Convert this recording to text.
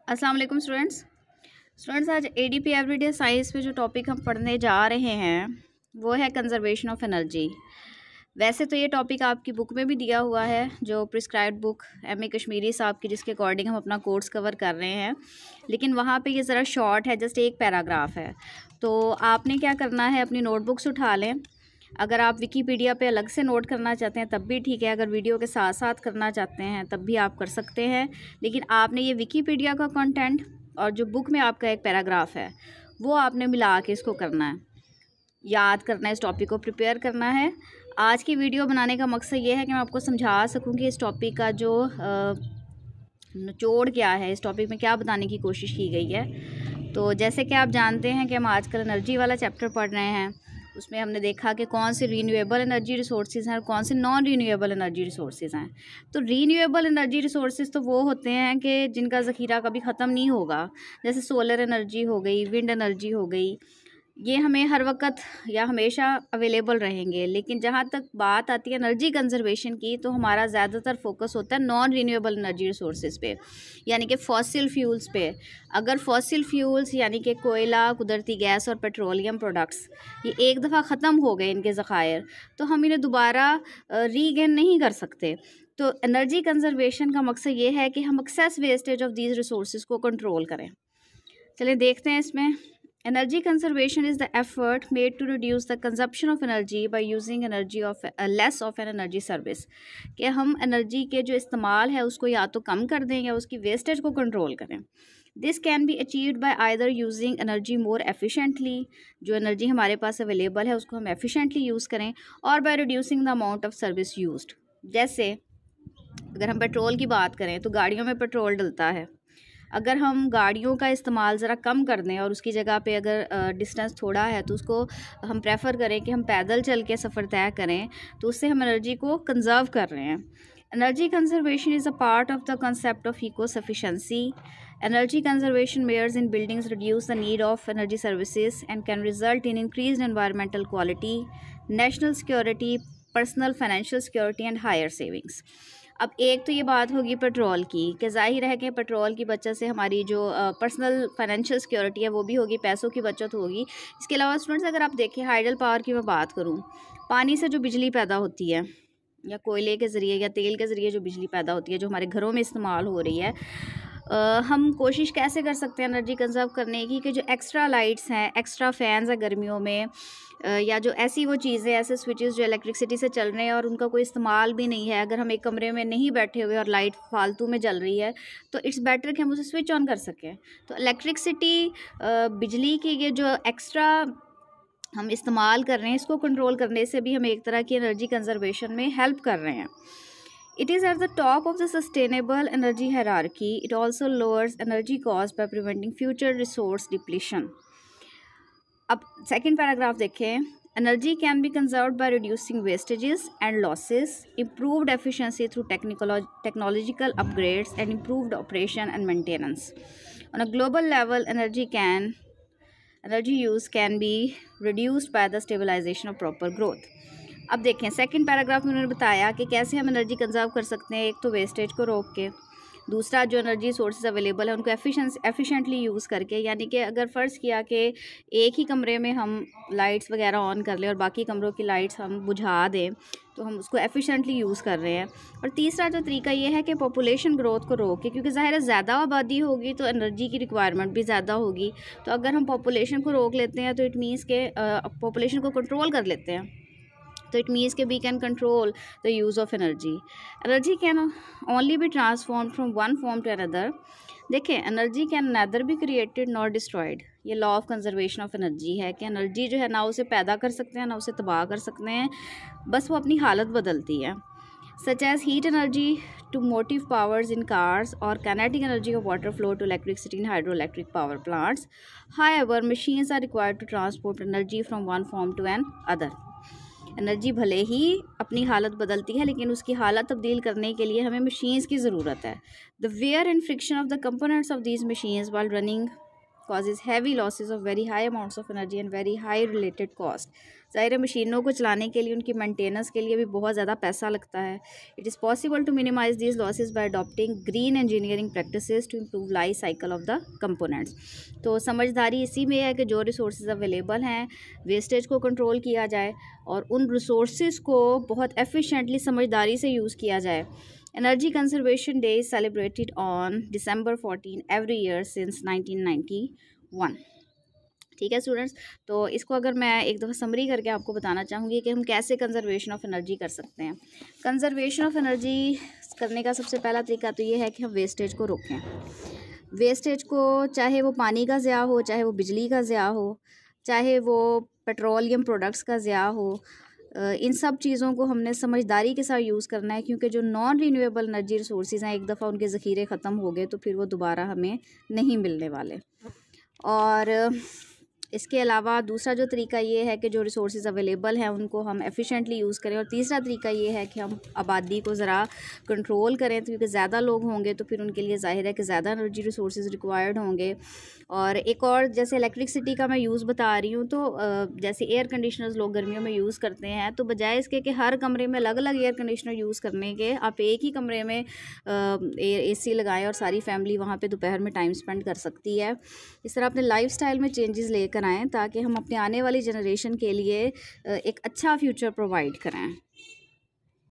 अस्सलाम वालेकुम स्टूडेंट्स आज एडीपी एवरीडे साइंस पे जो टॉपिक हम पढ़ने जा रहे हैं वो है कंजर्वेशन ऑफ एनर्जी। वैसे तो ये टॉपिक आपकी बुक में भी दिया हुआ है, जो prescribed book M A Kashmiri साहब की, जिसके अकॉर्डिंग हम अपना कोर्स कवर कर रहे हैं, लेकिन वहाँ पे ये ज़रा शॉर्ट है, जस्ट एक पैराग्राफ है। तो आपने क्या करना है, अपनी नोटबुक्स उठा लें। अगर आप विकीपीडिया पे अलग से नोट करना चाहते हैं तब भी ठीक है, अगर वीडियो के साथ साथ करना चाहते हैं तब भी आप कर सकते हैं, लेकिन आपने ये विकीपीडिया का कंटेंट और जो बुक में आपका एक पैराग्राफ है वो आपने मिला के इसको करना है, याद करना है, इस टॉपिक को प्रिपेयर करना है। आज की वीडियो बनाने का मकसद ये है कि मैं आपको समझा सकूं कि इस टॉपिक का जो निचोड़ क्या है, इस टॉपिक में क्या बताने की कोशिश की गई है। तो जैसे कि आप जानते हैं कि हम आजकल एनर्जी वाला चैप्टर पढ़ रहे हैं, उसमें हमने देखा कि कौन से रीन्यूएबल एनर्जी रिसोर्सेज हैं और कौन से नॉन रीन्यूएबल एनर्जी रिसोर्सेज हैं। तो रीन्यूएबल एनर्जी रिसोर्सेज तो वो होते हैं कि जिनका ज़ख़ीरा कभी ख़त्म नहीं होगा, जैसे सोलर एनर्जी हो गई, विंड एनर्जी हो गई, ये हमें हर वक्त या हमेशा अवेलेबल रहेंगे। लेकिन जहाँ तक बात आती है एनर्जी कंजर्वेशन की, तो हमारा ज़्यादातर फोकस होता है नॉन रीन्यूएबल एनर्जी रिसोर्सेज पे, यानी कि फॉसिल फ्यूल्स पे। अगर फॉसिल फ्यूल्स यानी कि कोयला, कुदरती गैस और पेट्रोलियम प्रोडक्ट्स ये एक दफ़ा ख़त्म हो गए इनके ज़खायर, तो हम इन्हें दोबारा रीगेन नहीं कर सकते। तो एनर्जी कंजर्वेशन का मकसद ये है कि हम excess wastage of these resources को कंट्रोल करें। चलिए देखते हैं इसमें। Energy conservation is the effort made to reduce the consumption of energy by using energy of less of an energy service। कि हम एनर्जी के जो इस्तेमाल है उसको या तो कम कर दें या उसकी वेस्टेज को कंट्रोल करें। This can be achieved by either using energy more efficiently, जो एनर्जी हमारे पास अवेलेबल है उसको हम एफिशिएंटली यूज़ करें, और by reducing the amount of service used. जैसे अगर हम पेट्रोल की बात करें तो गाड़ियों में पेट्रोल डलता है, अगर हम गाड़ियों का इस्तेमाल ज़रा कम कर दें और उसकी जगह पे अगर डिस्टेंस थोड़ा है तो उसको हम प्रेफर करें कि हम पैदल चल के सफ़र तय करें, तो उससे हम एनर्जी को कंजर्व कर रहे हैं। Energy conservation is a part of the concept of eco sufficiency. Energy conservation measures in buildings reduce the need of energy services and can result in increase environmental quality, national security, personal financial security and higher savings. अब एक तो ये बात होगी petrol की, कि जाहिर है कि पेट्रोल की बचत से हमारी जो पर्सनल फाइनेंशियल सिक्योरिटी है वो भी होगी, पैसों की बचत होगी। इसके अलावा स्टूडेंट्स अगर आप देखें हाइडल पावर की मैं बात करूँ, पानी से जो बिजली पैदा होती है या कोयले के ज़रिए या तेल के ज़रिए जो बिजली पैदा होती है जो हमारे घरों में इस्तेमाल हो रही है, हम कोशिश कैसे कर सकते हैं एनर्जी कंजर्व करने की, कि जो एक्स्ट्रा लाइट्स हैं, एक्स्ट्रा फैंस हैं गर्मियों में, या जो ऐसी वो चीज़ें, ऐसे स्विचेस जो इलेक्ट्रिसिटी से चल रहे हैं और उनका कोई इस्तेमाल भी नहीं है, अगर हम एक कमरे में नहीं बैठे हुए और लाइट फालतू में जल रही है तो इट्स बेटर कि हम उसे स्विच ऑन कर सकें। तो इलेक्ट्रिसिटी, बिजली की ये जो एक्स्ट्रा हम इस्तेमाल कर रहे हैं, इसको कंट्रोल करने से भी हम एक तरह की एनर्जी कंजर्वेशन में हेल्प कर रहे हैं। It is at the top of the sustainable energy hierarchy. It also lowers energy cost by preventing future resource depletion. अब सेकेंड पैराग्राफ देखें। Energy can be conserved by reducing wastages and losses, improved efficiency through technological upgrades, and improved operation and maintenance. On a global level, energy use can be reduced by the stabilization of proper growth. अब देखें second paragraph में उन्होंने बताया कि कैसे हम energy conserve कर सकते हैं। एक तो वेस्टेज को रोक के, दूसरा जो एनर्जी सोर्सेज अवेलेबल है उनको एफिशिएंटली यूज़ करके, यानी कि अगर फ़र्ज़ किया कि एक ही कमरे में हम लाइट्स वगैरह ऑन कर लें और बाकी कमरों की लाइट्स हम बुझा दें, तो हम उसको एफिशिएंटली यूज़ कर रहे हैं। और तीसरा जो तरीका ये है कि पॉपुलेशन ग्रोथ को रोक के, क्योंकि ज़ाहिर है ज़्यादा आबादी होगी तो एनर्जी की रिक्वायरमेंट भी ज़्यादा होगी, तो अगर हम पॉपुलेशन को रोक लेते हैं तो इट मीन्स के पॉपुलेशन को कंट्रोल कर लेते हैं, तो इट मीन्स के we can control the use of energy. Energy can only be transform from one form to another. देखें, energy can neither be created nor destroyed. ये law of conservation of energy है कि energy जो है ना उसे पैदा कर सकते हैं ना उसे तबाह कर सकते हैं, बस वो अपनी हालत बदलती है। Such as heat energy to motive powers in cars और kinetic energy of water flow to electricity in hydro electric power plants. However machines are required to transport energy from one form to another. Energy भले ही अपनी हालत बदलती है, लेकिन उसकी हालत तब्दील करने के लिए हमें मशीन्स की ज़रूरत है। The wear and friction of the components of these machines while running causes heavy losses of very high amounts of energy and very high related cost. ज़ाहिर है मशीनों को चलाने के लिए उनकी मेंटेनेंस के लिए भी बहुत ज़्यादा पैसा लगता है. It is possible to minimise these losses by adopting green engineering practices to improve life cycle of the components. तो समझदारी इसी में है कि जो रिसोर्सेज अवेलेबल हैं वेस्टेज को कंट्रोल किया जाए और उन रिसोर्सेज को बहुत एफिशिएंटली समझदारी से यूज़ किया जाए. Energy Conservation Day is celebrated on December 14 every year since 1991. ठीक है स्टूडेंट्स, तो इसको अगर मैं एक दफ़ा समरी करके आपको बताना चाहूँगी कि हम कैसे कंजर्वेशन ऑफ एनर्जी कर सकते हैं. कंजर्वेशन ऑफ एनर्जी करने का सबसे पहला तरीका तो ये है कि हम वेस्टेज को रोकें. वेस्टेज को, चाहे वो पानी का ज़िया हो, चाहे वो बिजली का ज़िया हो, चाहे वो पेट्रोलियम प्रोडक्ट्स का ज़िया हो, इन सब चीज़ों को हमने समझदारी के साथ यूज़ करना है, क्योंकि जो नॉन रीन्यूएबल एनर्जी रिसोर्सेज हैं एक दफ़ा उनके ज़ख़ीरे ख़त्म हो गए तो फिर वो दोबारा हमें नहीं मिलने वाले. और इसके अलावा दूसरा जो तरीका ये है कि जो रिसोर्सेज अवेलेबल हैं उनको हम एफिशिएंटली यूज़ करें. और तीसरा तरीका ये है कि हम आबादी को ज़रा कंट्रोल करें, क्योंकि ज़्यादा लोग होंगे तो फिर उनके लिए ज़ाहिर है कि ज़्यादा एनर्जी रिसोर्सेज रिक्वायर्ड होंगे. और एक और जैसे इलेक्ट्रिसिटी का मैं यूज़ बता रही हूँ, तो जैसे एयर कंडीशनर्स लोग गर्मियों में यूज़ करते हैं, तो बजाय इसके कि हर कमरे में अलग अलग एयर कंडीशनर यूज़ करने के आप एक ही कमरे में AC लगाएं और सारी फैमिली वहाँ पे दोपहर में टाइम स्पेंड कर सकती है. इस तरह अपने लाइफस्टाइल में चेंजेस लेकर आएँ ताकि हम अपने आने वाली जनरेशन के लिए एक अच्छा फ्यूचर प्रोवाइड करें.